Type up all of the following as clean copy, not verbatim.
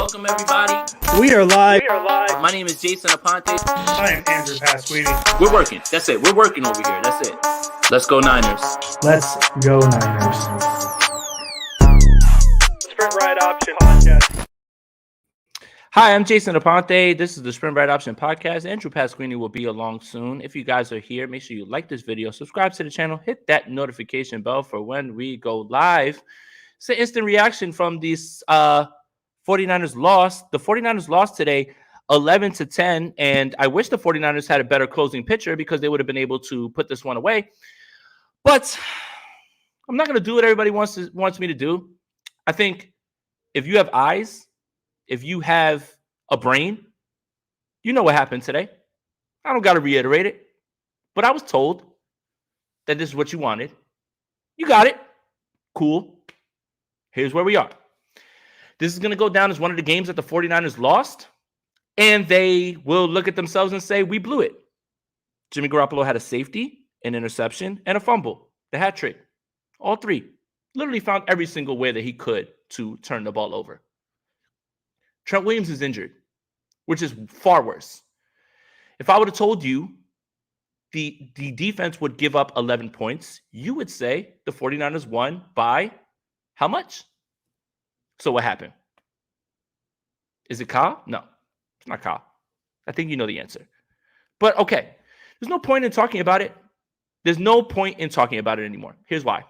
Welcome, everybody. We are live. My name is Jason Aponte. I am Andrew Pasquini. We're working. That's it. We're working over here. That's it. Let's go Niners. Let's go Niners. Sprint Ride Option Podcast. Hi, I'm Jason Aponte. This is the Sprint Ride Option Podcast. Andrew Pasquini will be along soon. If you guys are here, make sure you like this video, subscribe to the channel, hit that notification bell for when we go live. It's an instant reaction from these 49ers loss. The 49ers lost today 11-10, and I wish the 49ers had a better closing pitcher because they would have been able to put this one away. But I'm not going to do what everybody wants me to do. I think if you have eyes, if you have a brain, you know what happened today. I don't got to reiterate it, but I was told that this is what you wanted. You got it. Cool. Here's where we are. This is going to go down as one of the games that the 49ers lost, and they will look at themselves and say, we blew it. Jimmy Garoppolo had a safety, an interception, and a fumble. The hat trick. All three. Literally found every single way that he could to turn the ball over. Trent Williams is injured, which is far worse. If I would have told you the defense would give up 11 points, you would say the 49ers won by how much? So what happened? Is it Kyle? No, it's not Kyle. I think you know the answer. But okay, there's no point in talking about it. There's no point in talking about it anymore. Here's why.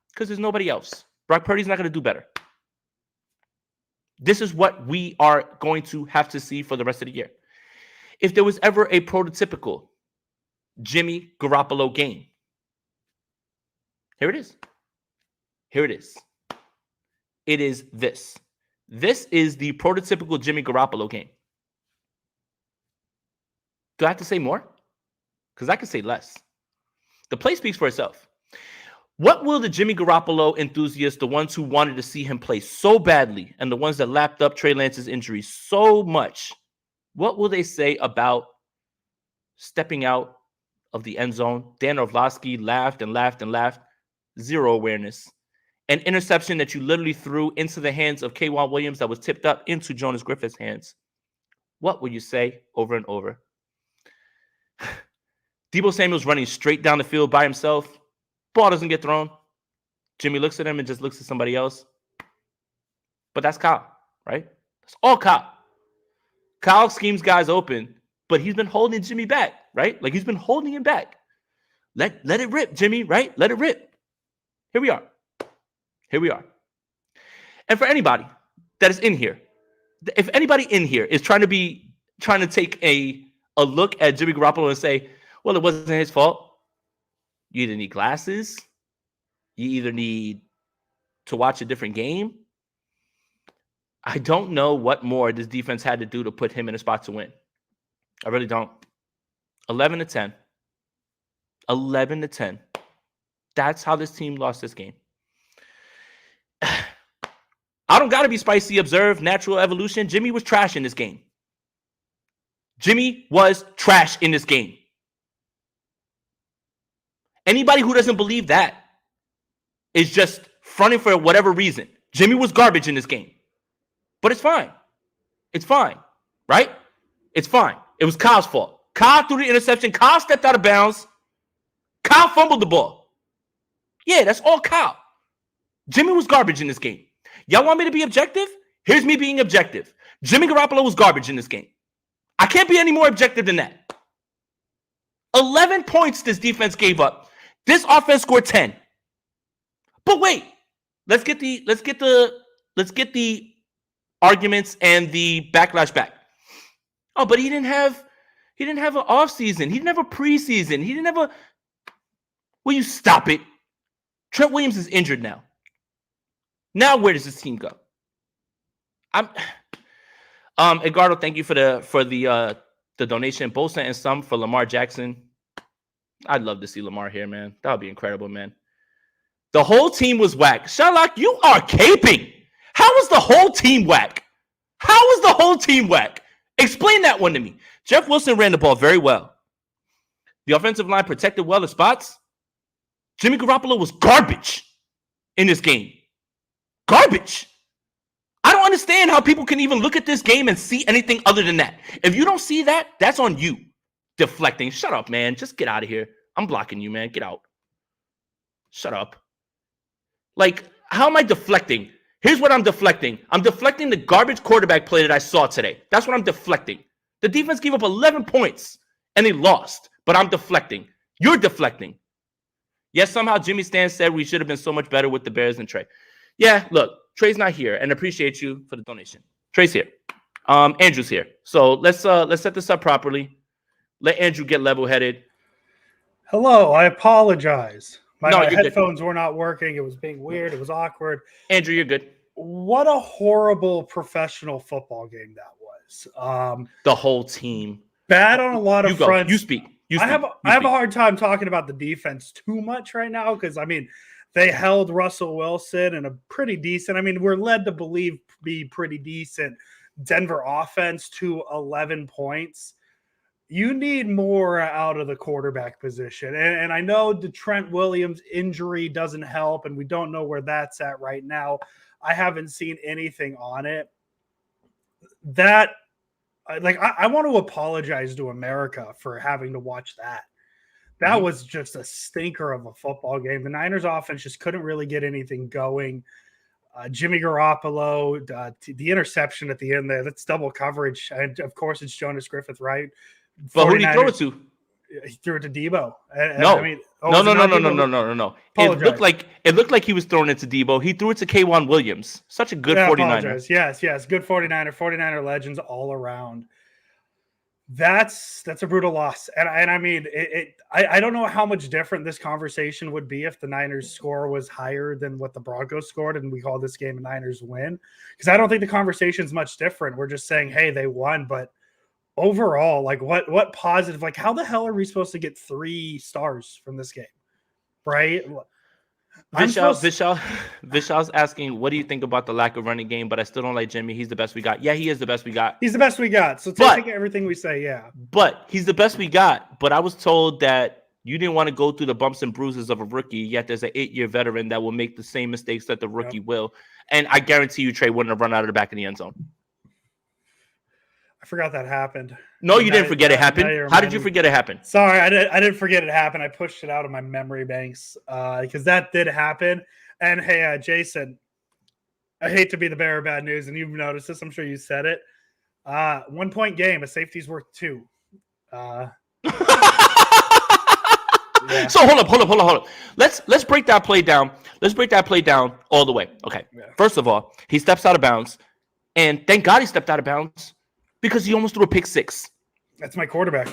Because there's nobody else. Brock Purdy's not going to do better. This is what we are going to have to see for the rest of the year. If there was ever a prototypical Jimmy Garoppolo game, here it is. Here it is. It is this. This is the prototypical Jimmy Garoppolo game. Do I have to say more? Because I can say less. The play speaks for itself. What will the Jimmy Garoppolo enthusiasts, the ones who wanted to see him play so badly, and the ones that lapped up Trey Lance's injury so much, what will they say about stepping out of the end zone? Dan Orlovsky laughed and laughed and laughed. Zero awareness. An interception that you literally threw into the hands of K'Wan Williams that was tipped up into Jonas Griffith's hands. What will you say over and over? Deebo Samuel's running straight down the field by himself. Ball doesn't get thrown. Jimmy looks at him and just looks at somebody else. But that's Kyle, right? That's all Kyle. Kyle schemes guys open, but he's been holding Jimmy back, right? Like he's been holding him back. Let it rip, Jimmy, right? Let it rip. Here we are. Here we are. And for anybody that is in here, if anybody in here is trying to take a look at Jimmy Garoppolo and say, well, it wasn't his fault. You either need glasses, you either need to watch a different game. I don't know what more this defense had to do to put him in a spot to win. I really don't. 11-10. 11-10. That's how this team lost this game. I don't got to be spicy, observe, natural evolution. Jimmy was trash in this game. Jimmy was trash in this game. Anybody who doesn't believe that is just fronting for whatever reason. Jimmy was garbage in this game. But it's fine. It's fine, right? It's fine. It was Kyle's fault. Kyle threw the interception. Kyle stepped out of bounds. Kyle fumbled the ball. Yeah, that's all Kyle. Jimmy was garbage in this game. Y'all want me to be objective? Here's me being objective. Jimmy Garoppolo was garbage in this game. I can't be any more objective than that. 11 points this defense gave up. This offense scored 10. But wait, let's get the arguments and the backlash back. Oh, but he didn't have an offseason. He didn't have a preseason. He didn't have a. Will you stop it? Trent Williams is injured now. Now where does this team go? Edgardo, thank you for the donation. Bosa and some for Lamar Jackson. I'd love to see Lamar here, man. That would be incredible, man. The whole team was whack. Sherlock, you are caping. How was the whole team whack? How was the whole team whack? Explain that one to me. Jeff Wilson ran the ball very well. The offensive line protected well the spots. Jimmy Garoppolo was garbage in this game. Garbage. I don't understand how people can even look at this game and see anything other than that. If you don't see that, that's on you. Deflecting. Shut up, man. Just get out of here. I'm blocking you, man. Get out. Shut up. Like, how am I deflecting? Here's what I'm deflecting. I'm deflecting the garbage quarterback play that I saw today. That's what I'm deflecting. The defense gave up 11 points, and they lost. But I'm deflecting. You're deflecting. Yes, somehow Jimmy Stan said we should have been so much better with the Bears than Trey. Yeah, look, Trey's not here, and appreciate you for the donation. Trey's here. Andrew's here. So let's set this up properly. Let Andrew get level-headed. Hello, I apologize. My headphones good. were not working. It was being weird. It was awkward. Andrew, you're good. What a horrible professional football game that was. The whole team. Bad on a lot of fronts. You speak. I have a hard time talking about the defense too much right now because, I mean, they held Russell Wilson in a pretty decent, I mean, we're led to believe be pretty decent Denver offense to 11 points. You need more out of the quarterback position. And I know the Trent Williams injury doesn't help, and we don't know where that's at right now. I haven't seen anything on it. That, like, I want to apologize to America for having to watch that. That was just a stinker of a football game. The Niners offense just couldn't really get anything going. Jimmy Garoppolo, the interception at the end there, that's double coverage. And of course, it's Jonas Griffith, right? But who did he throw it to? He threw it to Debo. No. I mean, No. It looked like he was throwing it to Debo. He threw it to K'Wan Williams. Such a good 49er. Yes. Good 49er legends all around. That's a brutal loss. And I mean, I don't know how much different this conversation would be if the Niners score was higher than what the Broncos scored and we call this game a Niners win. Because I don't think the conversation is much different. We're just saying, hey, they won. But overall, like what positive, like how the hell are we supposed to get 3 stars from this game? Right? Vishal's asking, what do you think about the lack of running game? But I still don't like Jimmy. He's the best we got. Yeah, he is the best we got. He's the best we got. So take everything we say, yeah. But he's the best we got. But I was told that you didn't want to go through the bumps and bruises of a rookie, yet there's an 8-year veteran that will make the same mistakes that the rookie will. And I guarantee you Trey wouldn't have run out of the back of the end zone. I forgot that happened. No, you didn't forget it happened. How did you forget it happened? Sorry, I didn't forget it happened. I pushed it out of my memory banks because that did happen. And hey, Jason, I hate to be the bearer of bad news, and you've noticed this. I'm sure you said it. 1-point game, a safety's worth 2. Yeah. So hold up. Let's break that play down. Let's break that play down all the way. Okay. Yeah. First of all, he steps out of bounds, and thank God he stepped out of bounds because he almost threw a pick 6. That's my quarterback.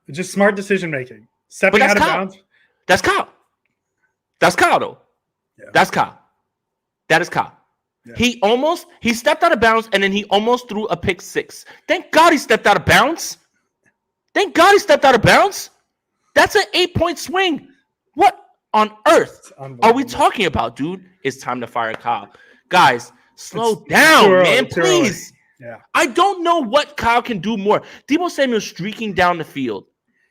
It's just smart decision making. Stepping out of bounds. That's Kyle. That's Kyle, though. Yeah. That's Kyle. That is Kyle. Yeah. He stepped out of bounds, and then he almost threw a pick 6. Thank God he stepped out of bounds. That's an 8-point swing. What on earth are we talking about, dude? It's time to fire Kyle. Guys, slow down, man, please. Yeah. I don't know what Kyle can do more. Deebo Samuel streaking down the field,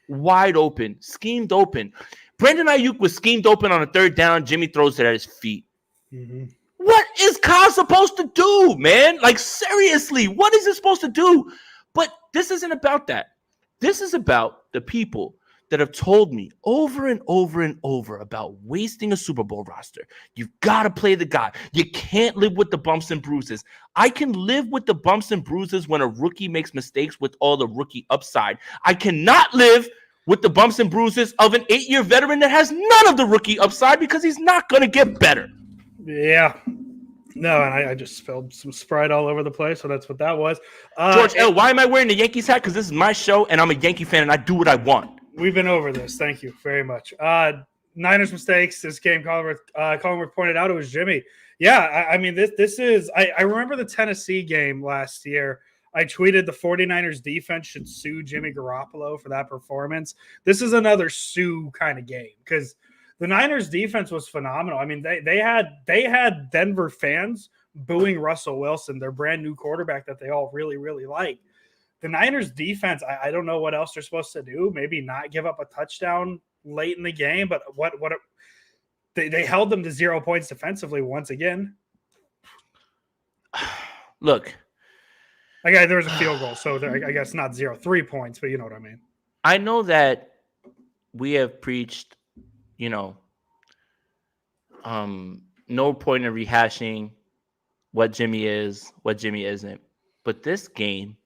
wide open, schemed open. Brandon Ayuk was schemed open on a 3rd down. Jimmy throws it at his feet. Mm-hmm. What is Kyle supposed to do, man? Like, seriously, what is he supposed to do? But this isn't about that. This is about the people that have told me over and over and over about wasting a Super Bowl roster. You've got to play the guy. You can't live with the bumps and bruises. I can live with the bumps and bruises when a rookie makes mistakes with all the rookie upside. I cannot live with the bumps and bruises of an 8-year veteran that has none of the rookie upside because he's not going to get better. Yeah. No, and I just spilled some Sprite all over the place, so that's what that was. George L., why am I wearing the Yankees hat? Because this is my show, and I'm a Yankee fan, and I do what I want. We've been over this. Thank you very much. Niners mistakes. This game, Collingworth pointed out, it was Jimmy. Yeah, I mean, this is – I remember the Tennessee game last year. I tweeted the 49ers defense should sue Jimmy Garoppolo for that performance. This is another sue kind of game because the Niners defense was phenomenal. I mean, they had Denver fans booing Russell Wilson, their brand new quarterback that they all really, really like. The Niners defense, I don't know what else they're supposed to do. Maybe not give up a touchdown late in the game, but they held them to 0 points defensively once again. Look, Again, there was a field goal, so I guess not 3 points, but you know what I mean. I know that we have preached, you know, no point in rehashing what Jimmy is, what Jimmy isn't. But this game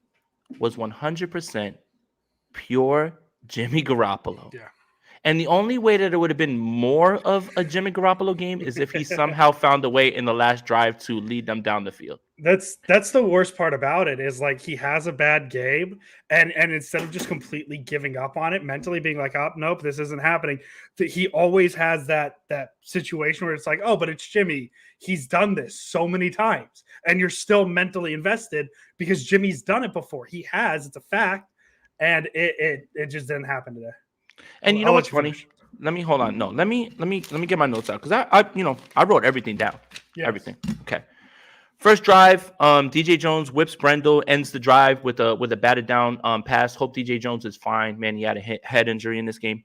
was 100% pure Jimmy Garoppolo. Yeah. And the only way that it would have been more of a Jimmy Garoppolo game is if he somehow found a way in the last drive to lead them down the field. That's the worst part about it is like he has a bad game and instead of just completely giving up on it, mentally being like, oh, nope, this isn't happening. He always has that situation where it's like, oh, but it's Jimmy. He's done this so many times. And you're still mentally invested because Jimmy's done it before. He has, it's a fact. And it just didn't happen today. And you know what's funny? Let me hold on. No, let me get my notes out because I wrote everything down. Yes. Everything. Okay. First drive, DJ Jones whips Brendel, ends the drive with a batted down pass. Hope DJ Jones is fine. Man, he had a head injury in this game.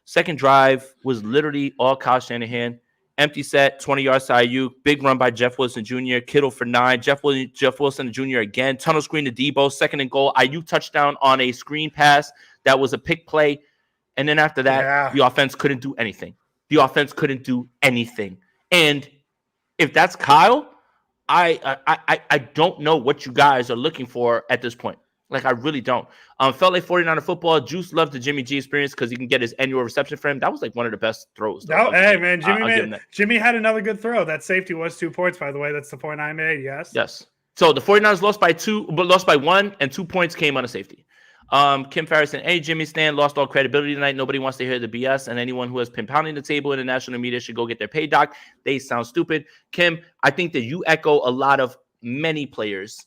Second drive was literally all Kyle Shanahan. Empty set, 20 yards to Ayuk. Big run by Jeff Wilson Jr. Kittle for 9. Jeff Wilson Jr. again. Tunnel screen to Debo. Second and goal. Ayuk touchdown on a screen pass. That was a pick play. And then after that, The offense couldn't do anything. And if that's Kyle, I don't know what you guys are looking for at this point. Like, I really don't. Felt like 49er football. Juice loved the Jimmy G experience because he can get his annual reception for him. That was like one of the best throws. Hey, man, Jimmy had another good throw. That safety was 2 points, by the way. That's the point I made, yes. Yes. So the 49ers lost by 1, and 2 points came on a safety. Kim Ferris and Jimmy Stan lost all credibility tonight. Nobody wants to hear the BS, and anyone who has been pounding the table in the national media should go get their pay doc. They sound stupid. Kim, I think that you echo a lot of many fans'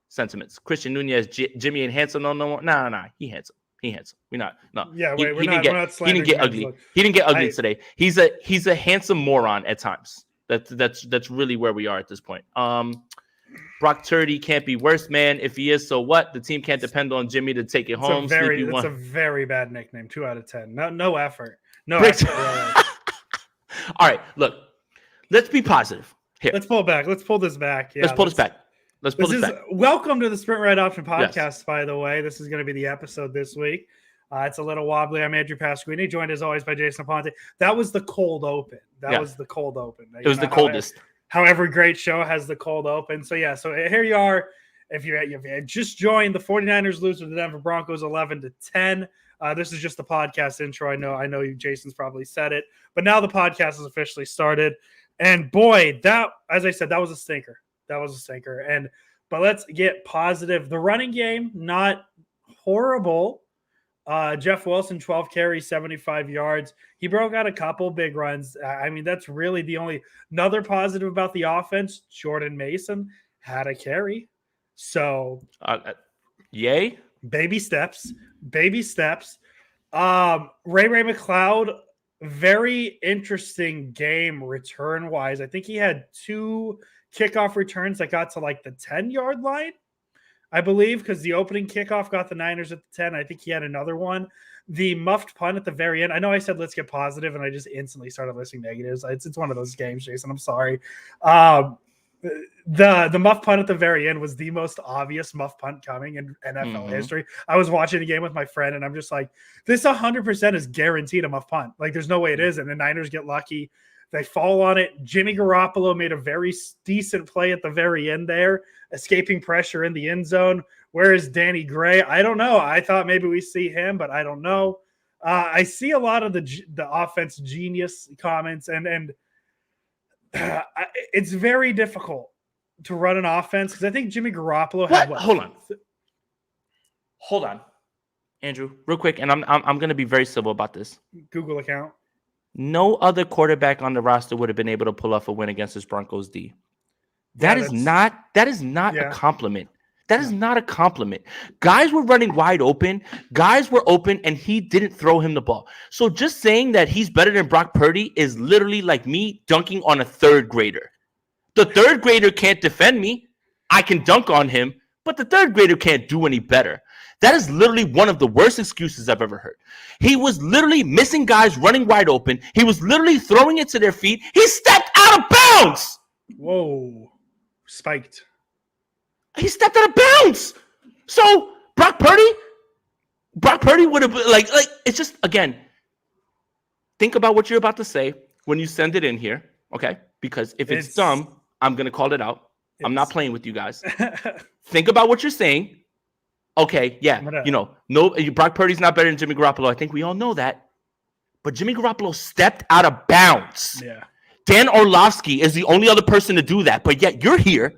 sentiments. Christian Nunez, Jimmy ain't handsome no more. Nah, he handsome. We're not. No. Yeah, wait, he didn't get ugly. He didn't get ugly today. He's a handsome moron at times. That's really where we are at this point. Brock Turdy can't be worse, man. If he is, so what? The team can't depend on Jimmy to take it home. It's a very bad nickname. 2 out of 10. No effort. No effort. All right, look. Let's be positive. Here. Let's pull it back. Let's pull this back. Yeah, let's pull this back. Welcome to the Sprint Right Option podcast, yes. By the way. This is going to be the episode this week. It's a little wobbly. I'm Andrew Pasquini, joined as always by Jason Aponte. That was the cold open. It was the coldest. How every great show has the cold open. So here you are. If you had just joined, the 49ers lose to the Denver Broncos 11-10. This is just the podcast intro. I know you, Jason's probably said it, but now the podcast has officially started. And boy, as I said, that was a stinker. But let's get positive. The running game, not horrible. Jeff Wilson, 12 carries, 75 yards. He broke out a couple big runs. I mean, that's really another positive about the offense. Jordan Mason had a carry. So, yay. Baby steps. Ray McLeod, very interesting game return-wise. I think he had 2 kickoff returns that got to like the 10-yard line. I believe, because the opening kickoff got the Niners at the 10. I think he had another one. The muffed punt at the very end. I know I said let's get positive, and I just instantly started listing negatives. It's one of those games, Jason. I'm sorry. The muff punt at the very end was the most obvious muff punt coming in NFL history. I was watching a game with my friend, and I'm just like, this 100% is guaranteed a muff punt. Like, there's no way it isn't. The Niners get lucky. They fall on it. Jimmy Garoppolo made a very decent play at the very end there, escaping pressure in the end zone. Where is Danny Gray? I don't know. I thought maybe we see him, but I don't know. I see a lot of the offense genius comments, and it's very difficult to run an offense because I think Jimmy Garoppolo had what? Hold on, Andrew, real quick, and I'm going to be very civil about this. Google account. No other quarterback on the roster would have been able to pull off a win against this Broncos D. That is not a compliment. That is not a compliment. Guys were running wide open. Guys were open, and he didn't throw him the ball. So just saying that he's better than Brock Purdy is literally like me dunking on a third grader. The third grader can't defend me. I can dunk on him, but the third grader can't do any better. That is literally one of the worst excuses I've ever heard. He was literally missing guys running wide open. He was literally throwing it to their feet. He stepped out of bounds. Whoa. Spiked. He stepped out of bounds. So Brock Purdy would have been like it's just, again, think about what you're about to say when you send it in here, okay? Because if it's dumb, I'm going to call it out. I'm not playing with you guys. Think about what you're saying. Okay, yeah, no, Brock Purdy's not better than Jimmy Garoppolo. I think we all know that. But Jimmy Garoppolo stepped out of bounds. Yeah. Dan Orlovsky is the only other person to do that. But yet you're here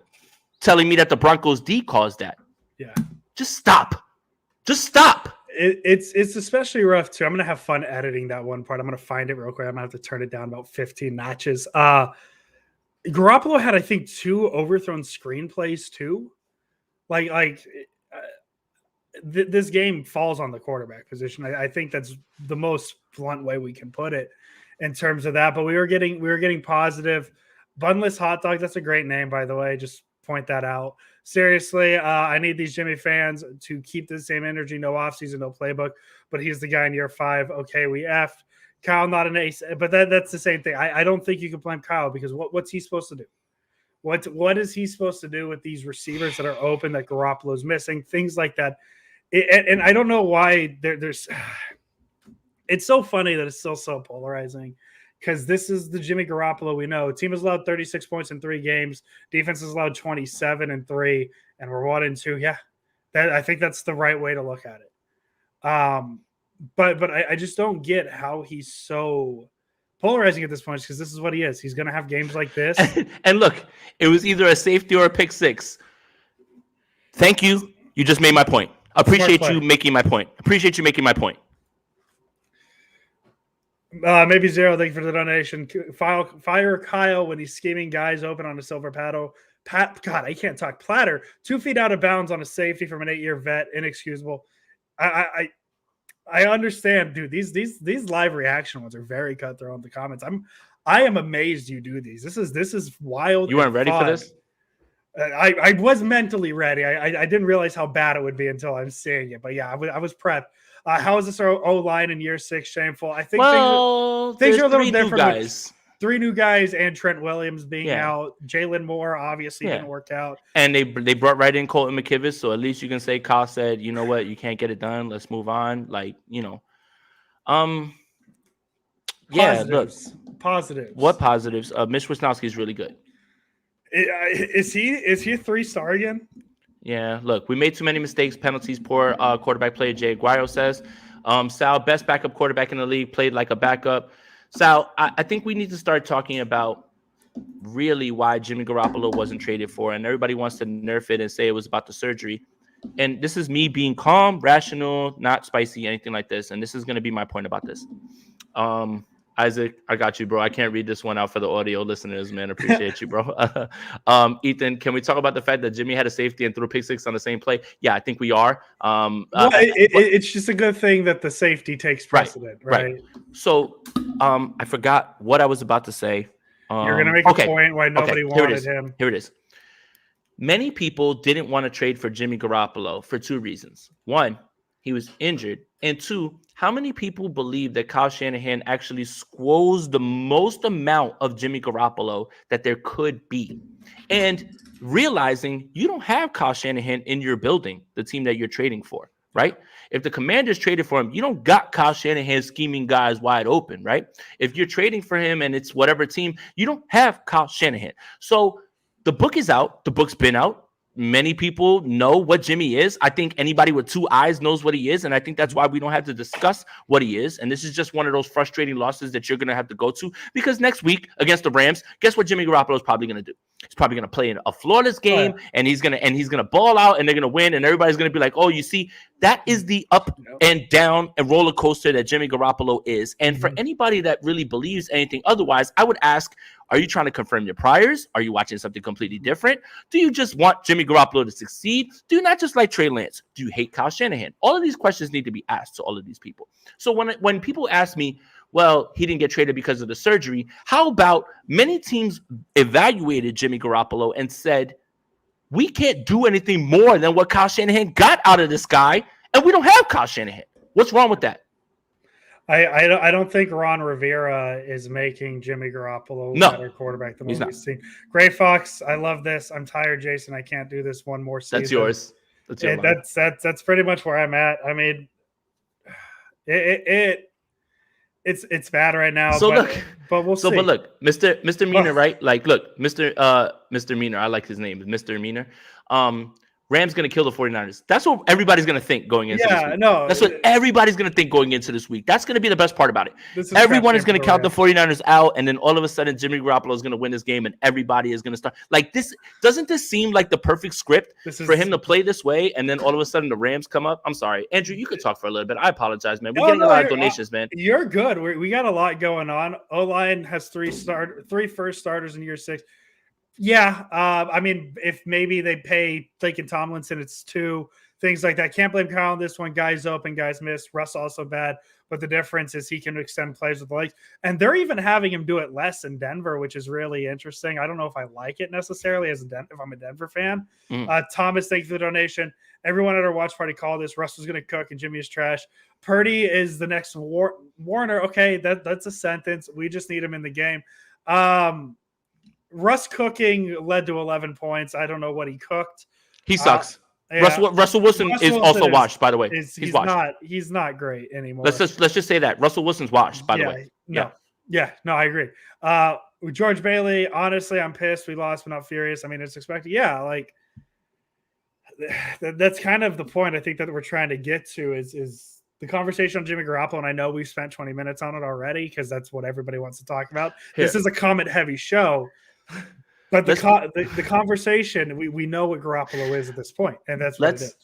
telling me that the Broncos D caused that. Yeah. Just stop. Just stop. It's especially rough, too. I'm going to have fun editing that one part. I'm going to find it real quick. I'm going to have to turn it down about 15 notches. Garoppolo had, I think, 2 overthrown screenplays, too. This game falls on the quarterback position. I think that's the most blunt way we can put it in terms of that. But we were getting positive. Bunless Hot Dog, that's a great name, by the way. Just point that out. Seriously, I need these Jimmy fans to keep the same energy. No offseason, no playbook. But he's the guy in year 5. Okay, we effed. Kyle, not an ace. But that's the same thing. I don't think you can blame Kyle because what's he supposed to do? What is he supposed to do with these receivers that are open that Garoppolo's missing? Things like that. And I don't know why there's – it's so funny that it's still so polarizing because this is the Jimmy Garoppolo we know. Team has allowed 36 points in 3 games. Defense has allowed 27 in 3, and we're 1-2. Yeah, I think that's the right way to look at it. But I just don't get how he's so polarizing at this point because this is what he is. He's going to have games like this. And look, it was either a safety or a pick 6. Thank you. You just made my point. Appreciate you making my point. Maybe Zero, thank you for the donation. Fire Kyle when he's scheming guys open on a silver paddle. God, I can't talk. Platter, 2 feet out of bounds on a safety from an 8-year vet. Inexcusable. I understand, dude. These live reaction ones are very cutthroat in the comments. I am amazed you do these. This is wild. You weren't ready for this? I was mentally ready. I didn't realize how bad it would be until I'm seeing it. But yeah, I was prepped. How is this our O-line in year 6 shameful? I think things are a little different. Guys. 3 new guys and Trent Williams being out. Jalen Moore obviously didn't work out. And they brought right in Colton McKivitz, so at least you can say Kyle said, you know what, you can't get it done. Let's move on. Positives. Positives. What positives? Mitch Wisnowski is really good. Is he a 3-star again? Yeah, look, we made too many mistakes, penalties, poor quarterback play, Jay Aguayo says. Sal, best backup quarterback in the league, played like a backup. Sal, I think we need to start talking about really why Jimmy Garoppolo wasn't traded for, and everybody wants to nerf it and say it was about the surgery. And this is me being calm, rational, not spicy, anything like this, and this is going to be my point about this. Isaac, I got you, bro. I can't read this one out for the audio listeners, man. Appreciate you, bro. Ethan, can we talk about the fact that Jimmy had a safety and threw a pick 6 on the same play? Yeah, I think we are. It's just a good thing that the safety takes precedent, right? So I forgot what I was about to say. You're going to make a point why nobody wanted him. Here it is. Many people didn't want to trade for Jimmy Garoppolo for 2 reasons. 1, he was injured. And 2, how many people believe that Kyle Shanahan actually squoze the most amount of Jimmy Garoppolo that there could be? And realizing you don't have Kyle Shanahan in your building, the team that you're trading for, right? If the Commanders traded for him, you don't got Kyle Shanahan scheming guys wide open, right? If you're trading for him and it's whatever team, you don't have Kyle Shanahan. So the book is out. The book's been out. Many people know what Jimmy is. I think anybody with 2 eyes knows what he is. And I think that's why we don't have to discuss what he is. And this is just one of those frustrating losses that you're going to have to go to because next week against the Rams, guess what Jimmy Garoppolo is probably going to do? He's probably going to play in a flawless game and he's going to ball out and they're going to win. And everybody's going to be like, oh, you see, that is the up and down and roller coaster that Jimmy Garoppolo is. And for anybody that really believes anything otherwise, I would ask, are you trying to confirm your priors? Are you watching something completely different? Do you just want Jimmy Garoppolo to succeed? Do you not just like Trey Lance? Do you hate Kyle Shanahan? All of these questions need to be asked to all of these people. So when people ask me, well, he didn't get traded because of the surgery, how about many teams evaluated Jimmy Garoppolo and said, we can't do anything more than what Kyle Shanahan got out of this guy, and we don't have Kyle Shanahan. What's wrong with that? I don't think Ron Rivera is making Jimmy Garoppolo a No, better quarterback than he's what not. we've seen. Gray Fox, I love this. I'm tired, Jason. I can't do this one more season. That's yours. That's your It, line. that's pretty much where I'm at. I mean, it's bad right now, So but look, we'll see. but look, Mr. Meaner, Well, right? Like, look, Mr. Meaner, I like his name, Mr. Meaner. Rams gonna kill the 49ers. That's what everybody's gonna think going into this yeah, week. no, That's what everybody's gonna think going into this week. That's gonna be the best part about it. this is Everyone crap is gonna game for count the Rams. 49ers out, and then all of a sudden Jimmy Garoppolo is gonna win this game, and everybody is gonna start like this. Doesn't this seem like the perfect script for him to play this way? And then all of a sudden the Rams come up. I'm sorry, Andrew, you could talk for a little bit. I apologize, man. We're getting a lot of donations, man. You're good. We got a lot going on. O-line has three first starters in year 6. Yeah, I mean, if maybe they pay Laken Tomlinson, it's 2 things like that. Can't blame Kyle on this one. Guys open, guys miss. Russ also bad, but the difference is he can extend plays with the legs, and they're even having him do it less in Denver, which is really interesting. I don't know if I like it necessarily if I'm a Denver fan. Thomas, thank you for the donation. Everyone at our watch party called this. Russ was going to cook, and Jimmy is trash. Purdy is the next Warner. Okay, that's a sentence. We just need him in the game. Russ cooking led to 11 points. I don't know what he cooked. He sucks. Yeah. Russell Wilson is also washed, by the way. He's washed. He's not great anymore. Let's just say that Russell Wilson's washed, by the way. No, I agree. George Bailey, honestly, I'm pissed. We lost, but not furious. I mean, it's expected. Yeah, like that's kind of the point I think that we're trying to get to is the conversation on Jimmy Garoppolo. And I know we've spent 20 minutes on it already because that's what everybody wants to talk about. This is a comment-heavy show. But the conversation, we know what Garoppolo is at this point, and that's what it is.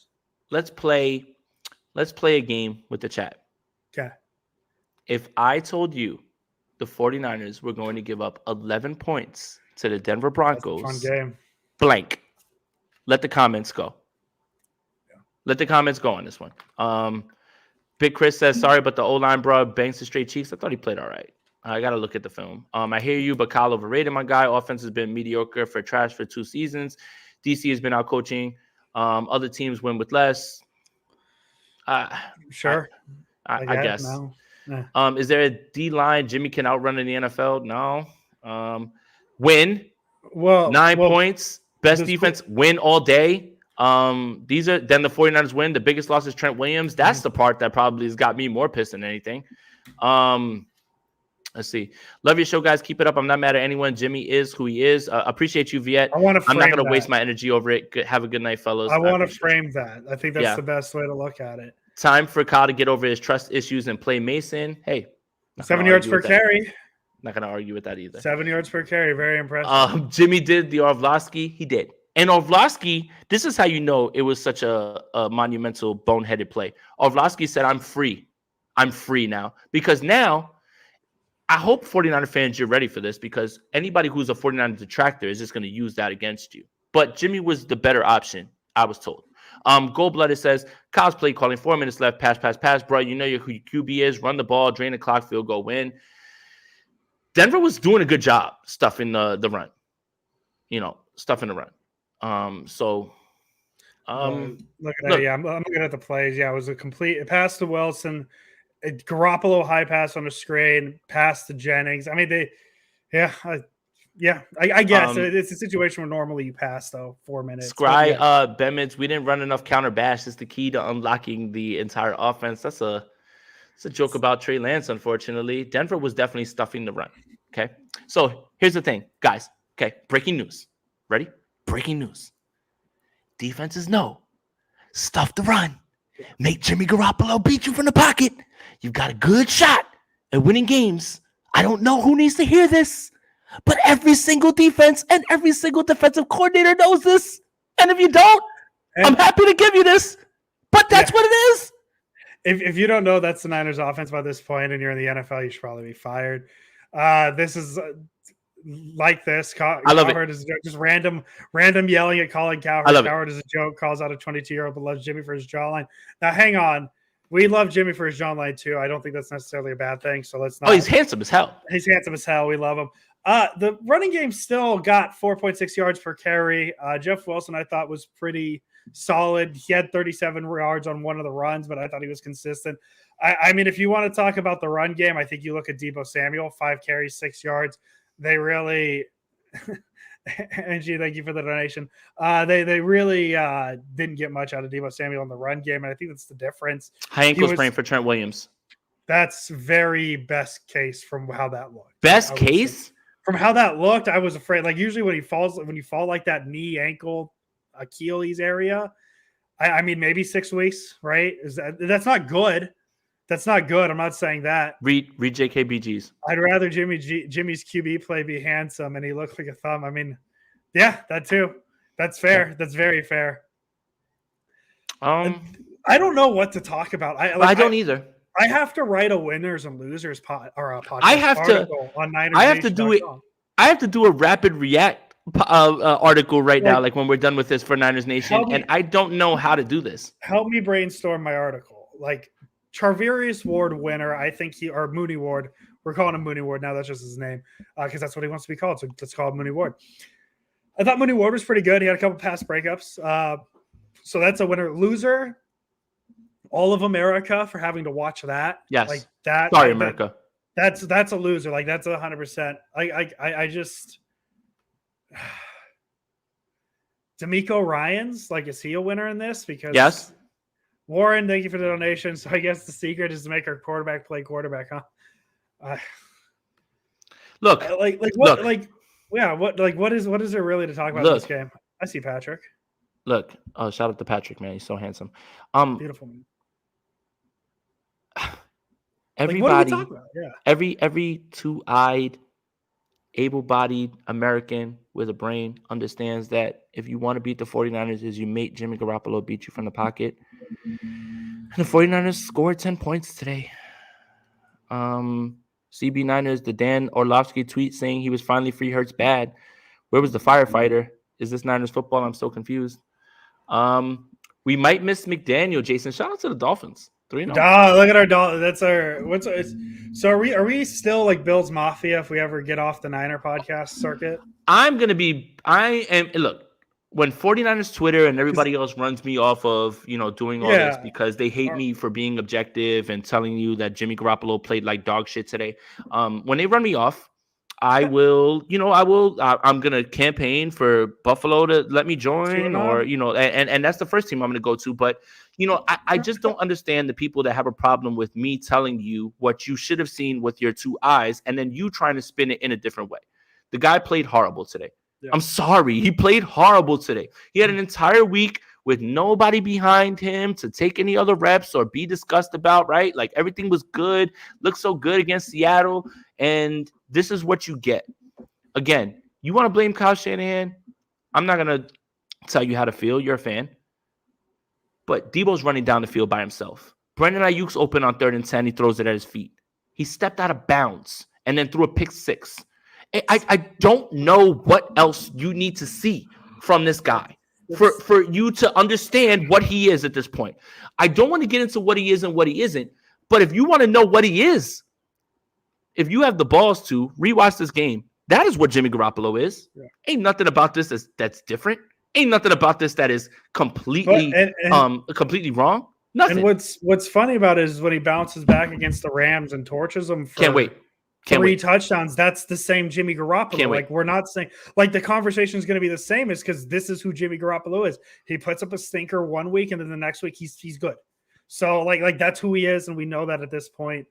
Let's play a game with the chat. Okay. If I told you the 49ers were going to give up 11 points to the Denver Broncos, that's a fun game. Blank. Let the comments go. Yeah. Let the comments go on this one. Big Chris says, sorry, but the O-line, bro, bangs the straight cheeks. I thought he played all right. I got to look at the film. I hear you, but Kyle overrated, my guy. Offense has been mediocre for trash for 2 seasons. DC has been out coaching. Other teams win with less. Sure. I guess. No. Nah. Is there a D-line Jimmy can outrun in the NFL? No. Win. Well, 9 points. Best defense. Win all day. Then the 49ers win. The biggest loss is Trent Williams. That's the part that probably has got me more pissed than anything. Let's see. Love your show, guys. Keep it up. I'm not mad at anyone. Jimmy is who he is. Appreciate you, Viet. I'm not going to waste my energy over it. Have a good night, fellas. I want to frame that. I think that's the best way to look at it. Time for Kyle to get over his trust issues and play Mason. Hey. 7 yards per carry. Not going to argue with that either. 7 yards per carry. Very impressive. Jimmy did the Orlovsky. He did. And Orlovsky, this is how you know it was such a monumental, boneheaded play. Orlovsky said, I'm free. I'm free now. Because now, I hope 49er fans, you're ready for this, because anybody who's a 49er detractor is just going to use that against you. But Jimmy was the better option, I was told. Gold-blooded says, Kyle's play calling, 4 minutes left, pass, bro. You know who your QB is. Run the ball, drain the clock, field goal, win. Denver was doing a good job stuffing the run. Stuffing the run. Look at that. Yeah, I'm looking at the plays. Yeah, it was a complete pass to Wilson. Garoppolo high pass on the screen, pass to Jennings. I mean, I guess it's a situation where normally you pass though 4 minutes. Scry, Bemids, we didn't run enough counter bash. It's the key to unlocking the entire offense. It's a joke about Trey Lance, unfortunately. Denver was definitely stuffing the run. Okay, so here's the thing, guys. Okay, breaking news. Ready? Breaking news. Defenses know. Stuff the run. Make Jimmy Garoppolo beat you from the pocket. You've got a good shot at winning games. I don't know who needs to hear this, but every single defense and every single defensive coordinator knows this. And if you don't, I'm happy to give you this, but that's what it is. If you don't know that's the Niners offense by this point and you're in the NFL, you should probably be fired. This is like this. I love it. Is just random yelling at Colin Cowherd. Cowherd is a joke, calls out a 22-year-old, but loves Jimmy for his jawline. Now, hang on. We love Jimmy for his jawline, too. I don't think that's necessarily a bad thing, so let's not. Oh, he's handsome as hell. He's handsome as hell. We love him. The running game still got 4.6 yards per carry. Jeff Wilson, I thought, was pretty solid. He had 37 yards on one of the runs, but I thought he was consistent. I mean, if you want to talk about the run game, I think you look at Deebo Samuel, 5 carries, 6 yards. They really Angie, thank you for the donation. They really didn't get much out of Deebo Samuel in the run game, and I think that's the difference. High ankle sprain for Trent Williams. That's very best case from how that looked. Best case? From how that looked, I was afraid. Like usually when you fall like that knee, ankle, Achilles area, I mean maybe 6 weeks, right? That's not good. That's not good. I'm not saying that. Read JKBG's. I'd rather Jimmy's QB play be handsome and he looks like a thumb. I mean, yeah, that too. That's fair. Yeah. That's very fair. I don't know what to talk about. I don't either. I have to write a winners and losers podcast. I have to on Niners. I have to do it. I have to do a rapid react article right now, like when we're done with this for Niners Nation, and I don't know how to do this. Help me brainstorm my article. Like Charvarius Ward winner, I think or Mooney Ward. We're calling him Mooney Ward now. That's just his name because that's what he wants to be called. So let's call him Mooney Ward. I thought Mooney Ward was pretty good. He had a couple pass breakups. So that's a winner. Loser, all of America for having to watch that. Yes. Like that. Sorry, America. That's a loser. Like that's 100%. I just D'Amico Ryans, like, is he a winner in this? Because yes. Warren, thank you for the donation. So I guess the secret is to make our quarterback play quarterback, huh? Look, what is there really to talk about in this game? I see Patrick. Look, shout out to Patrick, man. He's so handsome. Beautiful man. Everybody, what are we talking about? Yeah. Every two-eyed, able-bodied American with a brain understands that if you want to beat the 49ers, is you make Jimmy Garoppolo beat you from the pocket. And the 49ers scored 10 points today. CB Niners, the Dan Orlovsky tweet saying he was finally free hurts bad. Where was the firefighter? Is this Niners football? I'm so confused. We might miss McDaniel, Jason. Shout out to the Dolphins. 3-0. Look at our Dolphins. That's so are we still like Bills Mafia if we ever get off the Niner podcast circuit? Look, when 49ers Twitter and everybody else runs me off of, doing all this because they hate me for being objective and telling you that Jimmy Garoppolo played like dog shit today. When they run me off, I'm going to campaign for Buffalo to let me join and that's the first team I'm going to go to. But, I just don't understand the people that have a problem with me telling you what you should have seen with your two eyes and then you trying to spin it in a different way. The guy played horrible today. Yeah. I'm sorry. He played horrible today. He had an entire week with nobody behind him to take any other reps or be discussed about, right? Like everything was good, looked so good against Seattle, and this is what you get. Again, you want to blame Kyle Shanahan? I'm not going to tell you how to feel. You're a fan. But Debo's running down the field by himself. Brandon Ayuk's open on 3rd and 10. He throws it at his feet. He stepped out of bounds and then threw a pick six. I don't know what else you need to see from this guy for you to understand what he is at this point. I don't want to get into what he is and what he isn't, but if you want to know what he is, if you have the balls to rewatch this game, that is what Jimmy Garoppolo is. Yeah. Ain't nothing about this that's different. Ain't nothing about this that is completely completely wrong. Nothing. And what's funny about it is when he bounces back against the Rams and torches them for Can't wait. Three touchdowns. That's the same Jimmy Garoppolo. Like we're not saying like the conversation is going to be the same is because this is who Jimmy Garoppolo is. He puts up a stinker one week and then the next week he's good. So like that's who he is, and we know that at this point.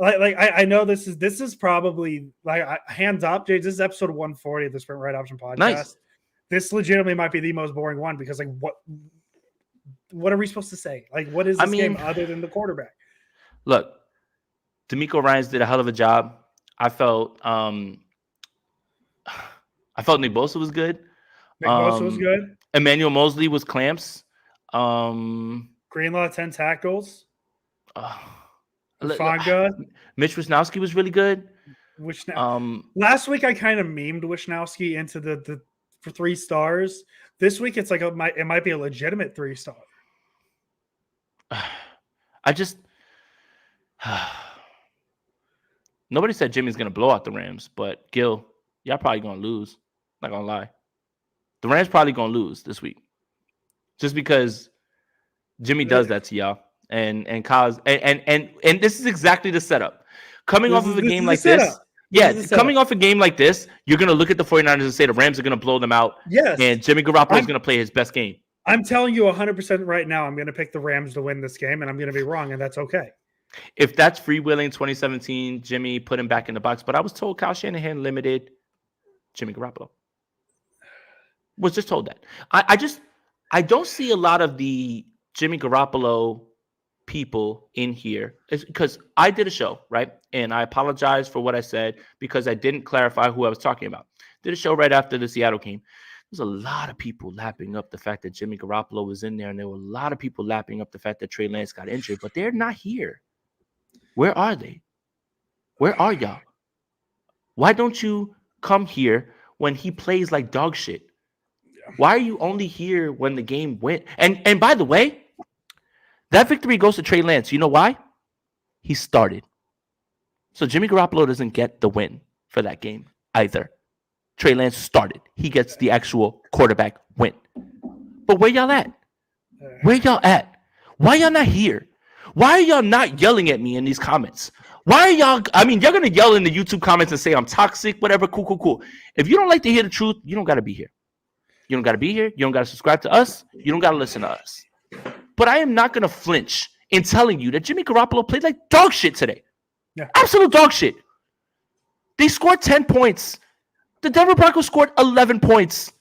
I know this is probably like hands up, Jay. This is episode 140 of the Sprint Right Option podcast. Nice. This legitimately might be the most boring one because like what are we supposed to say? Like what is this game other than the quarterback? Look, D'Amico Ryans did a hell of a job. I felt Nick Bosa was good. Nick Bosa was good. Emmanuel Mosley was clamps. Greenlaw 10 tackles. Fonga. Mitch Wisnowski was really good. Last week I kind of memed Wisnowski into the for 3 stars. This week it's like it might be a legitimate 3-star. Nobody said Jimmy's going to blow out the Rams, but Gil, y'all probably going to lose. Not going to lie. The Rams probably going to lose this week. just because Jimmy does that to y'all and cause and this is exactly the setup. Coming off of a game like this, coming off a game like this, you're gonna look at the 49ers and say the Rams are gonna blow them out. Yes, and Jimmy Garoppolo is gonna play his best game. I'm telling you 100% right now, I'm gonna pick the Rams to win this game, and I'm gonna be wrong, and that's okay. If that's freewheeling 2017, Jimmy put him back in the box. But I was told Kyle Shanahan limited Jimmy Garoppolo. Was just told that. I don't see a lot of the Jimmy Garoppolo people in here. It's because I did a show, right? And I apologize for what I said because I didn't clarify who I was talking about. Did a show right after the Seattle game. There's a lot of people lapping up the fact that Jimmy Garoppolo was in there, and there were a lot of people lapping up the fact that Trey Lance got injured, but they're not here. Where are they? Where are y'all? Why don't you come here when he plays like dog shit? Why are you only here when the game went? And by the way, that victory goes to Trey Lance. You know why? He started. So Jimmy Garoppolo doesn't get the win for that game either. Trey Lance started. He gets the actual quarterback win. But where y'all at? Where y'all at? Why y'all not here? Why are y'all not yelling at me in these comments? Why are y'all? I mean, you're going to yell in the YouTube comments and say I'm toxic, whatever. Cool. If you don't like to hear the truth, you don't got to be here. You don't got to be here. You don't got to subscribe to us. You don't got to listen to us. But I am not going to flinch in telling you that Jimmy Garoppolo played like dog shit today. Yeah. Absolute dog shit. They scored 10 points. The Denver Broncos scored 11 points.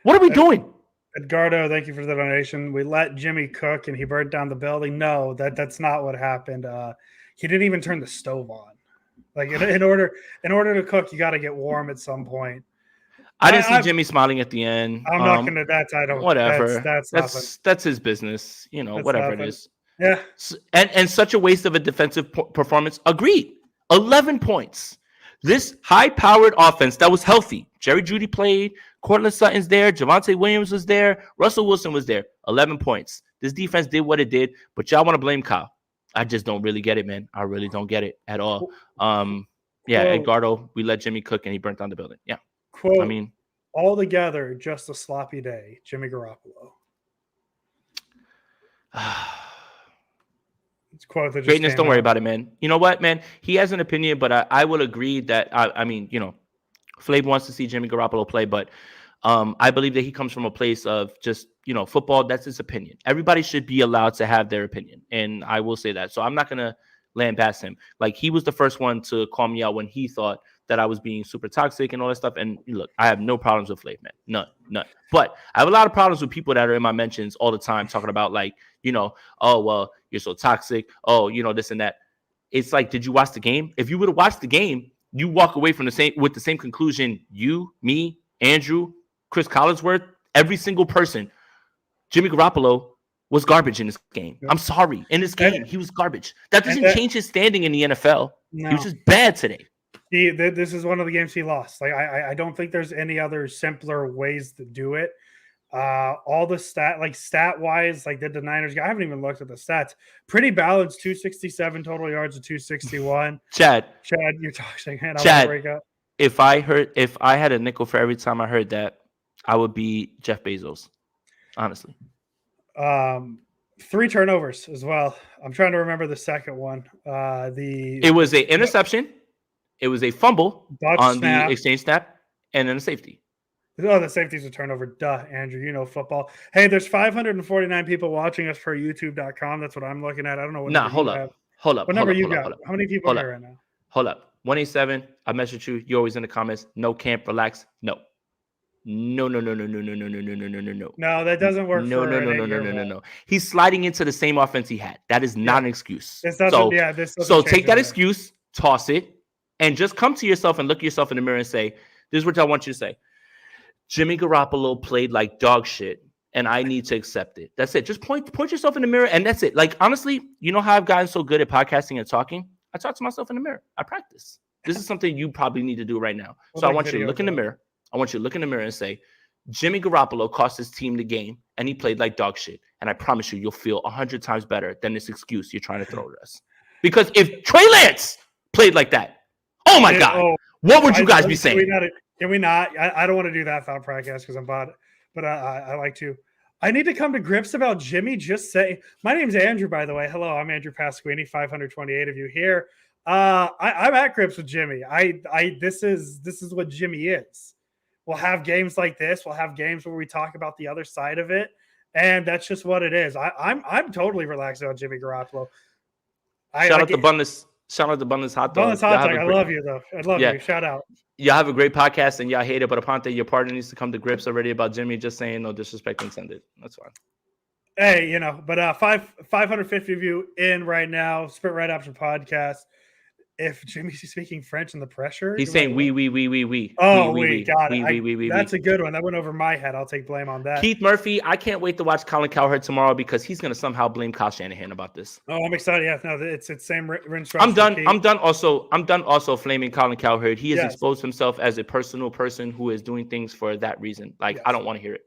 What are we doing? Edgardo, thank you for the donation. We let Jimmy cook and he burnt down the building. No, that's not what happened. He didn't even turn the stove on. Like in order to cook, you got to get warm at some point. I didn't see Jimmy smiling at the end. I'm not gonna. I don't. Whatever. That's his business. You know, whatever it is. Yeah. And such a waste of a defensive performance. Agreed. 11 points. This high-powered offense that was healthy. Jerry Jeudy played. Cortland Sutton's there. Javonte Williams was there. Russell Wilson was there. 11 points. This defense did what it did, but y'all want to blame Kyle. I just don't really get it, man. I really don't get it at all. Edgardo, we let Jimmy cook and he burnt down the building. Yeah. Quote, I mean, all together, just a sloppy day. Jimmy Garoppolo. It's quote that greatness, don't worry about it, man. You know what, man? He has an opinion, but I will agree that, Flav wants to see Jimmy Garoppolo play, but I believe that he comes from a place of just, football. That's his opinion. Everybody should be allowed to have their opinion, and I will say that. So I'm not going to land past him. Like, he was the first one to call me out when he thought that I was being super toxic and all that stuff. And look, I have no problems with Flav, man. None. But I have a lot of problems with people that are in my mentions all the time talking about like, oh, well, you're so toxic. Oh, this and that. It's like, did you watch the game? If you would have watched the game, you walk away from with the same conclusion. You, me, Andrew, Chris Collinsworth, every single person. Jimmy Garoppolo was garbage in this game. I'm sorry. In this game, he was garbage. That doesn't change his standing in the NFL. No. He was just bad today. This is one of the games he lost. Like I don't think there's any other simpler ways to do it. All the stat wise, like did the Niners? I haven't even looked at the stats. Pretty balanced. 267 total yards to 261. Chad, you're talking. Man, Chad, break up. If I had a nickel for every time I heard that, I would be Jeff Bezos. Honestly. 3 turnovers as well. I'm trying to remember the second one. It was an interception. It was a fumble on the exchange snap, and then a safety. Oh, the safety's a turnover. Duh, Andrew, you know football. Hey, there's 549 people watching us per YouTube.com. That's what I'm looking at. I don't know what number hold up. What number you got? How many people are here right now? Hold up. 187. I messaged you. You're always in the comments. No camp. Relax. No. No. No, that doesn't work. No. He's sliding into the same offense he had. That is not an excuse. So take that excuse, toss it, and just come to yourself and look yourself in the mirror and say, this is what I want you to say. Jimmy Garoppolo played like dog shit, and I need to accept it. That's it. Just point yourself in the mirror, and that's it. Like, honestly, you know how I've gotten so good at podcasting and talking? I talk to myself in the mirror. I practice. This is something you probably need to do right now. So I want you to look in the mirror. I want you to look in the mirror and say, Jimmy Garoppolo cost his team the game, and he played like dog shit. And I promise you'll feel 100 times better than this excuse you're trying to throw at us. Because if Trey Lance played like that, oh my God, what would you guys be saying? Can we not? I don't want to do that thought podcast because I'm but I like to. I need to come to grips about Jimmy. Just say, my name's Andrew, by the way. Hello, I'm Andrew Pasquini, 528 of you here. I'm at grips with Jimmy. This is what Jimmy is. We'll have games like this. We'll have games where we talk about the other side of it, and that's just what it is. I'm totally relaxed about Jimmy Garoppolo. Shout out to Bundes. Shout out to Bundes Hot Dog. Bundes Hot Dog. I love you though. I love you. Shout out. Y'all have a great podcast, and y'all hate it, but Aponte, your partner needs to come to grips already about Jimmy. Just saying, no disrespect intended. That's fine. Hey, but 550 of you in right now. Sprint Right Option Podcast. If Jimmy's speaking French in the pressure, he's saying we. Oh, we got it. That's a good one. That went over my head. I'll take blame on that. Keith Murphy, I can't wait to watch Colin Cowherd tomorrow because he's going to somehow blame Kyle Shanahan about this. Oh, I'm excited. Yeah, no, it's same rinse. I'm done. I'm done. Also flaming Colin Cowherd. He has exposed himself as a personal person who is doing things for that reason. Like, I don't want to hear it.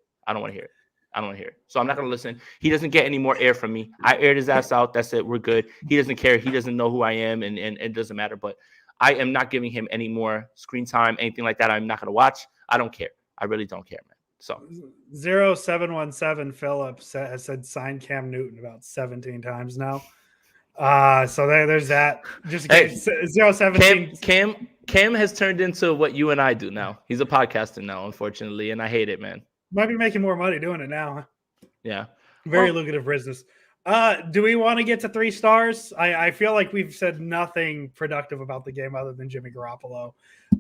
So I'm not going to listen. He doesn't get any more air from me. I aired his ass out. That's it. We're good. He doesn't care. He doesn't know who I am, and it doesn't matter. But I am not giving him any more screen time, anything like that. I'm not going to watch. I don't care. I really don't care, man. So 0717 Phillips has said sign Cam Newton about 17 times now. So there's that. Just in case, 017. Cam has turned into what you and I do now. He's a podcaster now, unfortunately, and I hate it, man. Might be making more money doing it now. Yeah. Very lucrative business. Do we want to get to 3 stars? I feel like we've said nothing productive about the game other than Jimmy Garoppolo.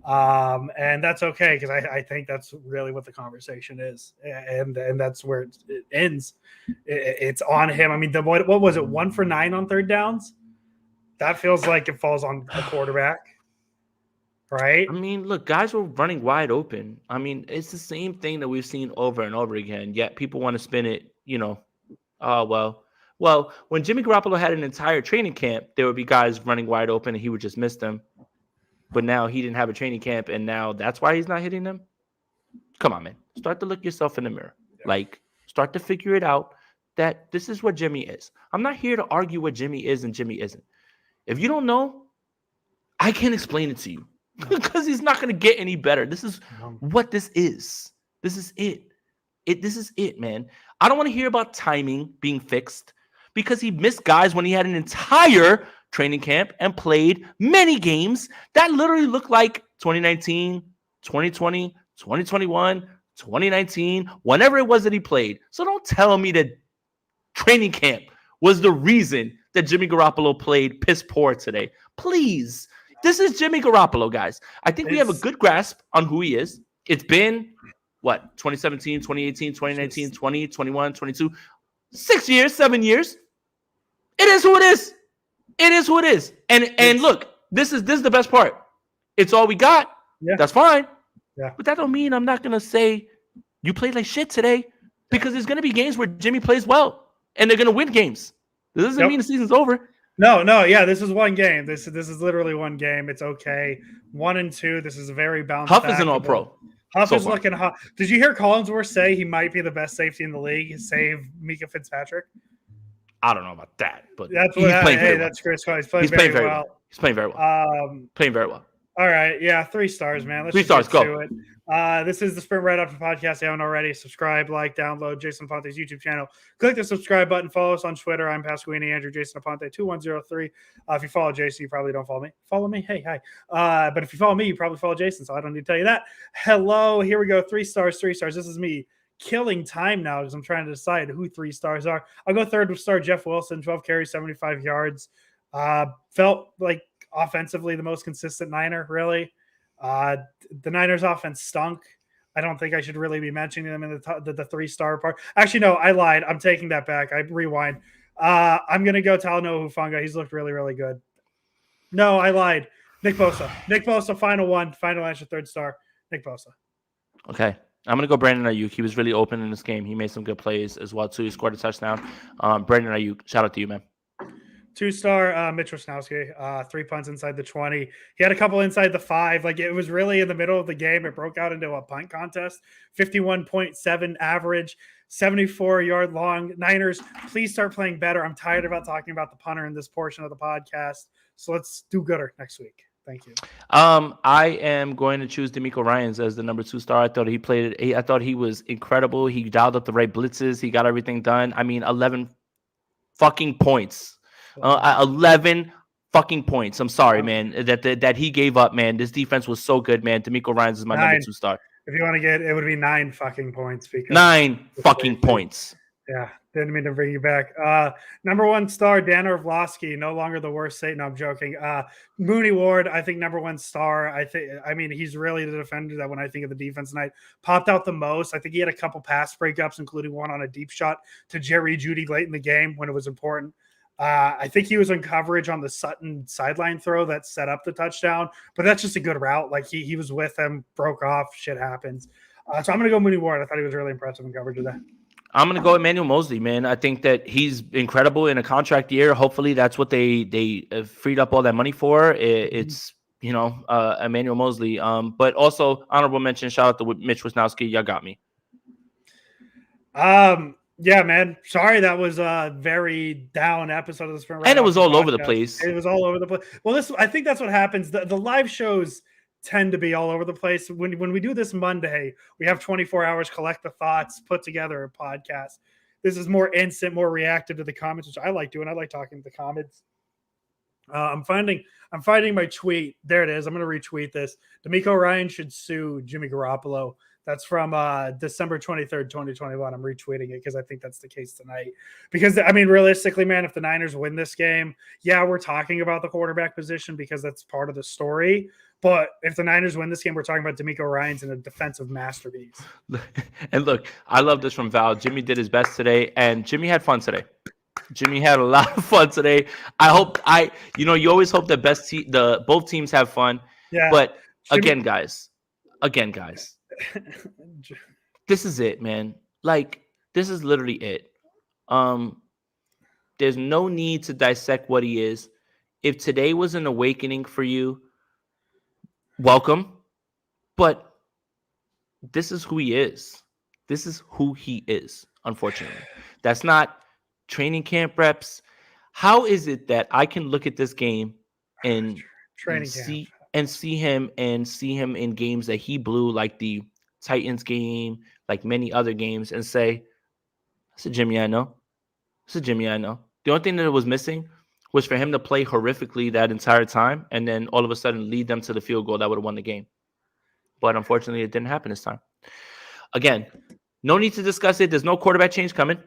And that's okay because I think that's really what the conversation is. And that's where it ends. It's on him. I mean, what was it? 1 for 9 on third downs? That feels like it falls on the quarterback. Right. I mean, look, guys were running wide open. I mean, it's the same thing that we've seen over and over again. Yet people want to spin it, well, when Jimmy Garoppolo had an entire training camp, there would be guys running wide open and he would just miss them. But now he didn't have a training camp, and now that's why he's not hitting them. Come on, man. Start to look yourself in the mirror. Yeah. Like, start to figure it out that this is what Jimmy is. I'm not here to argue what Jimmy is and Jimmy isn't. If you don't know, I can't explain it to you. Because he's not going to get any better. This is what this is. This is it. This is it, man. I don't want to hear about timing being fixed because he missed guys when he had an entire training camp and played many games that literally looked like 2019, 2020, 2021, 2019, whenever it was that he played. So don't tell me that training camp was the reason that Jimmy Garoppolo played piss poor today. Please. This is Jimmy Garoppolo, guys. I think we have a good grasp on who he is. It's been, 2017, 2018, 2019, 20, 21, 22, 6 years, 7 years. It is who it is. It is who it is. And look, this is the best part. It's all we got. Yeah. That's fine. Yeah. But that don't mean I'm not going to say you played like shit today because there's going to be games where Jimmy plays well and they're going to win games. This doesn't mean the season's over. No, yeah, this is one game. This is literally one game. It's okay. 1 and 2. This is a very balanced. Huff is an all-pro. Huff is looking hot. Did you hear Collinsworth say he might be the best safety in the league? Save Mika Fitzpatrick. I don't know about that, but that's what. That's Chris. He's playing very well. He's playing very well. Playing very well. All right, yeah, 3 stars, man. Let's 3 stars. Go. This is the Sprint Right Option Podcast. If you haven't already, subscribe, like, download Jason Aponte's YouTube channel. Click the subscribe button. Follow us on Twitter. I'm Pasquini, Andrew Jason Aponte 2103. If you follow Jason, you probably don't follow me. Follow me. Hey, hi. But if you follow me, you probably follow Jason. So I don't need to tell you that. Hello. Here we go. 3 stars. 3 stars. This is me killing time now because I'm trying to decide who 3 stars are. I'll go third star. Jeff Wilson, 12 carries, 75 yards. Felt like offensively the most consistent Niner. Really. The Niners offense stunk. I don't think I should really be mentioning them in the 3-star part. Actually, no, I lied. I'm taking that back. I rewind. I'm going to go Talanoa Hufanga. He's looked really, really good. No, I lied. Nick Bosa, final answer, 3rd star. Nick Bosa. Okay. I'm going to go Brandon Ayuk. He was really open in this game. He made some good plays as well, too. He scored a touchdown. Brandon Ayuk, shout out to you, man. 2-star Mitch Wisnowski, 3 punts inside the 20. He had a couple inside the 5. Like, it was really in the middle of the game. It broke out into a punt contest. 51.7 average, 74-yard long. Niners, please start playing better. I'm tired about talking about the punter in this portion of the podcast. So let's do gooder next week. Thank you. I am going to choose D'Amico Ryans as the number 2 star. I thought I thought he was incredible. He dialed up the right blitzes. He got everything done. I mean, 11 fucking points. 11 fucking points. I'm sorry, man, that he gave up, man. This defense was so good, man. D'Amico Ryans is my number 2 star. If you want to get, it would be 9 fucking points. Because 9 fucking points. Yeah, didn't mean to bring you back. Number 1 star, Dan Orlovsky, no longer the worst Satan. No, I'm joking. Mooney Ward, I think number 1 star. I mean, he's really the defender that when I think of the defense tonight popped out the most. I think he had a couple pass breakups, including one on a deep shot to Jerry Jeudy late in the game when it was important. I think he was in coverage on the Sutton sideline throw that set up the touchdown, but that's just a good route. Like he was with him, broke off, shit happens. So I'm going to go Mooney Ward. I thought he was really impressive in coverage of that. I'm going to go Emmanuel Mosley, man. I think that he's incredible in a contract year. Hopefully that's what they freed up all that money for. It's, Emmanuel Mosley. But also honorable mention, shout out to Mitch Wisnowski. Y'all got me. Yeah, man. Sorry, that was a very down episode of the Sprint. And it was all over the place. It was all over the place. Well, I think that's what happens. The live shows tend to be all over the place. When we do this Monday, we have 24 hours, collect the thoughts, put together a podcast. This is more instant, more reactive to the comments, which I like doing. I like talking to the comments. I'm finding my tweet. There it is. I'm going to retweet this. D'Amico Ryan should sue Jimmy Garoppolo. That's from December 23rd, 2021. I'm retweeting it because I think that's the case tonight. Because, I mean, realistically, man, if the Niners win this game, yeah, we're talking about the quarterback position because that's part of the story. But if the Niners win this game, we're talking about D'Amico Ryans in a defensive masterpiece. And look, I love this from Val. Jimmy did his best today, and Jimmy had fun today. Jimmy had a lot of fun today. You always hope that both teams have fun. Yeah. But again, guys, this is it, man. Like, this is literally it. There's no need to dissect what he is. If today was an awakening for you, welcome. But this is who he is. This is who he is, unfortunately. That's not training camp reps. How is it that I can look at this game and see him in games that he blew, like the Titans game, like many other games, and say, "That's a Jimmy I know. That's a Jimmy I know." The only thing that was missing was for him to play horrifically that entire time, and then all of a sudden lead them to the field goal that would have won the game. But unfortunately, it didn't happen this time. Again, no need to discuss it. There's no quarterback change coming.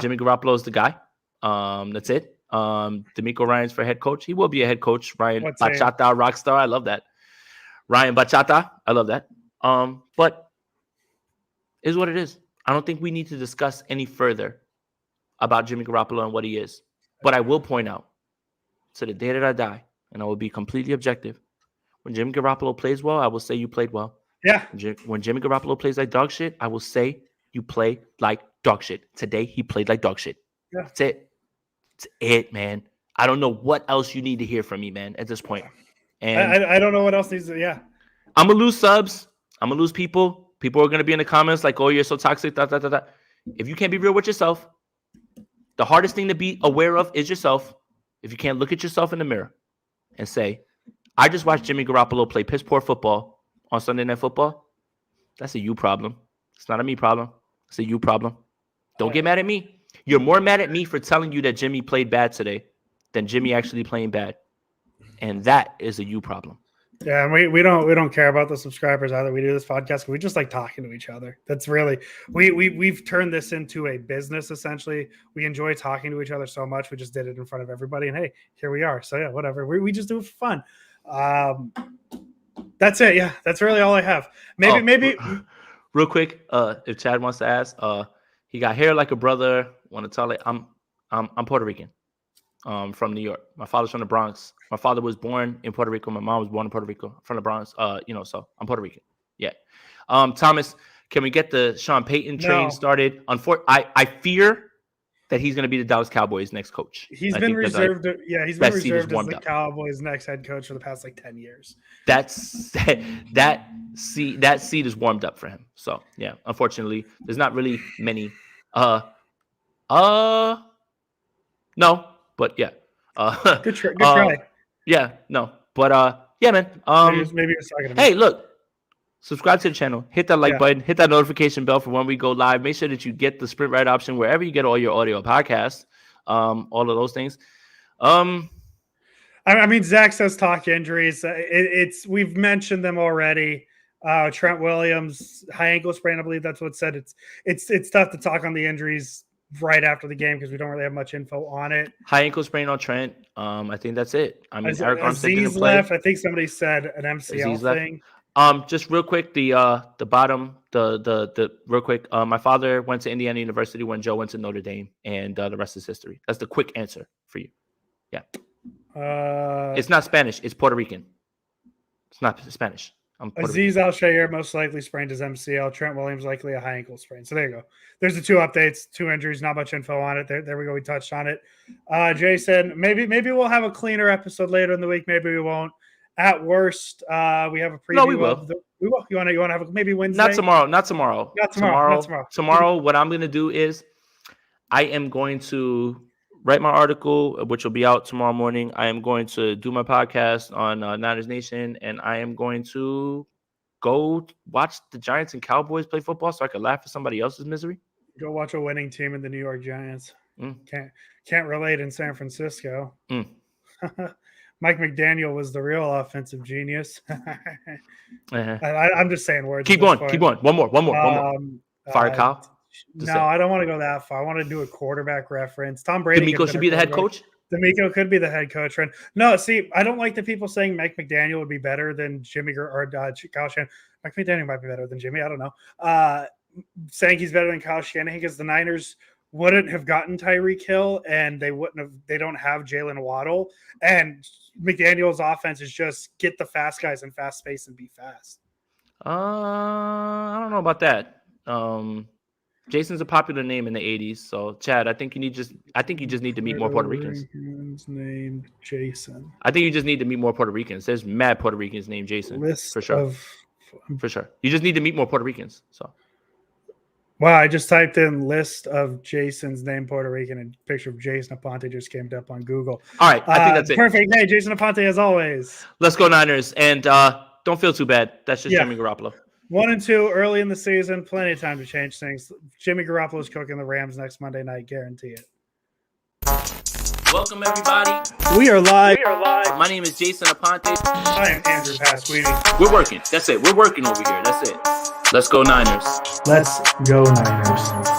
Jimmy Garoppolo is the guy. That's it. D'Amico Ryans for head coach. He will be a head coach. Ryan Bachata, rock star. I love that. Ryan Bachata. I love that. But it is what it is. I don't think we need to discuss any further about Jimmy Garoppolo and what he is. But I will point out, to the day that I die, and I will be completely objective, when Jimmy Garoppolo plays well, I will say you played well. Yeah. When Jimmy Garoppolo plays like dog shit, I will say you play like dog shit. Today, he played like dog shit. Yeah. That's it. That's it, man. I don't know what else you need to hear from me, man, at this point. And I don't know what else needs to, yeah. I'm going to lose subs. I'm going to lose people. People are going to be in the comments like, oh, you're so toxic, da, da, da, da. If you can't be real with yourself, the hardest thing to be aware of is yourself. If you can't look at yourself in the mirror and say, I just watched Jimmy Garoppolo play piss poor football on Sunday Night Football, that's a you problem. It's not a me problem. It's a you problem. Don't get mad at me. You're more mad at me for telling you that Jimmy played bad today than Jimmy actually playing bad. And that is a you problem. Yeah, and we don't care about the subscribers either. We do this podcast. We just like talking to each other. That's really we've turned this into a business essentially. We enjoy talking to each other so much. We just did it in front of everybody, and hey, here we are. So yeah, whatever. We just do it for fun. That's it. Yeah, that's really all I have. Maybe real quick. If Chad wants to ask, he got hair like a brother. Want to tell it? I'm Puerto Rican. From New York. My father's from the Bronx. My father was born in Puerto Rico. My mom was born in Puerto Rico, from the Bronx. So I'm Puerto Rican. Yeah. Thomas, can we get the Sean Payton train started? I fear that he's going to be the Dallas Cowboys' next coach. He's been reserved. He's been reserved as the Cowboys' next head coach for the past 10 years. That seat is warmed up for him. So yeah, unfortunately, there's not really many. No. But yeah, good try. Yeah, no, but Yeah, man. Maybe he was talking to me. Hey, look. Subscribe to the channel. Hit that like Yeah. button. Hit that notification bell for when we go live. Make sure that you get the Sprint Right option wherever you get all your audio podcasts. All of those things. I mean, Zach says talk injuries. It's we've mentioned them already. Trent Williams, high ankle sprain, I believe that's what it said. It's tough to talk on the injuries right after the game because we don't really have much info on it. High ankle sprain on Trent. I think that's it. I mean, Eric Armstead didn't Aziz play. left. I think somebody said an MCL thing. Just real quick, the bottom, the real quick. My father went to Indiana University when Joe went to Notre Dame, and the rest is history. That's the quick answer for you. Yeah. It's not Spanish. It's Puerto Rican. It's not Spanish. Aziz Al-Shaair most likely sprained his MCL. Trent Williams likely a high ankle sprain. So there you go. There's the two updates, two injuries, not much info on it. There we go. We touched on it. Jason, maybe we'll have a cleaner episode later in the week. Maybe we won't. At worst, we have a preview. No, we will. We will. You want to have maybe Wednesday? Not tomorrow. Tomorrow, what I'm going to do is I am going to write my article, which will be out tomorrow morning. I am going to do my podcast on Niners Nation, and I am going to go watch the Giants and Cowboys play football so I can laugh at somebody else's misery. Go watch a winning team in the New York Giants. Can't relate in San Francisco. Mike McDaniel was the real offensive genius. I'm just saying words. Keep going. One more. Fire Kyle. I don't want to go that far. I want to do a quarterback reference. Tom Brady. D'Amico should be the head coach. D'Amico could be the head coach. No, see, I don't like the people saying Mike McDaniel would be better than Jimmy or Kyle Shanahan. Mike McDaniel might be better than Jimmy. I don't know. Saying he's better than Kyle Shanahan because the Niners wouldn't have gotten Tyreek Hill and they don't have Jalen Waddle. And McDaniel's offense is just get the fast guys in fast space and be fast. I don't know about that. Jason's a popular name in the 80s. So Chad, I think you just need to meet more Puerto Ricans. Named Jason. I think you just need to meet more Puerto Ricans. There's mad Puerto Ricans named Jason. For sure. You just need to meet more Puerto Ricans. So wow, I just typed in list of Jason's named Puerto Rican and picture of Jason Aponte just came up on Google. All right, I think that's it. Perfect. Hey, Jason Aponte as always. Let's go Niners. And don't feel too bad. That's just Jimmy Garoppolo. 1-2 early in the season. Plenty of time to change things. Jimmy Garoppolo's cooking the Rams next Monday night. Guarantee it. Welcome, everybody. We are live. My name is Jason Aponte. I am Andrew Pasquini. We're working. That's it. We're working over here. That's it. Let's go Niners. Let's go Niners.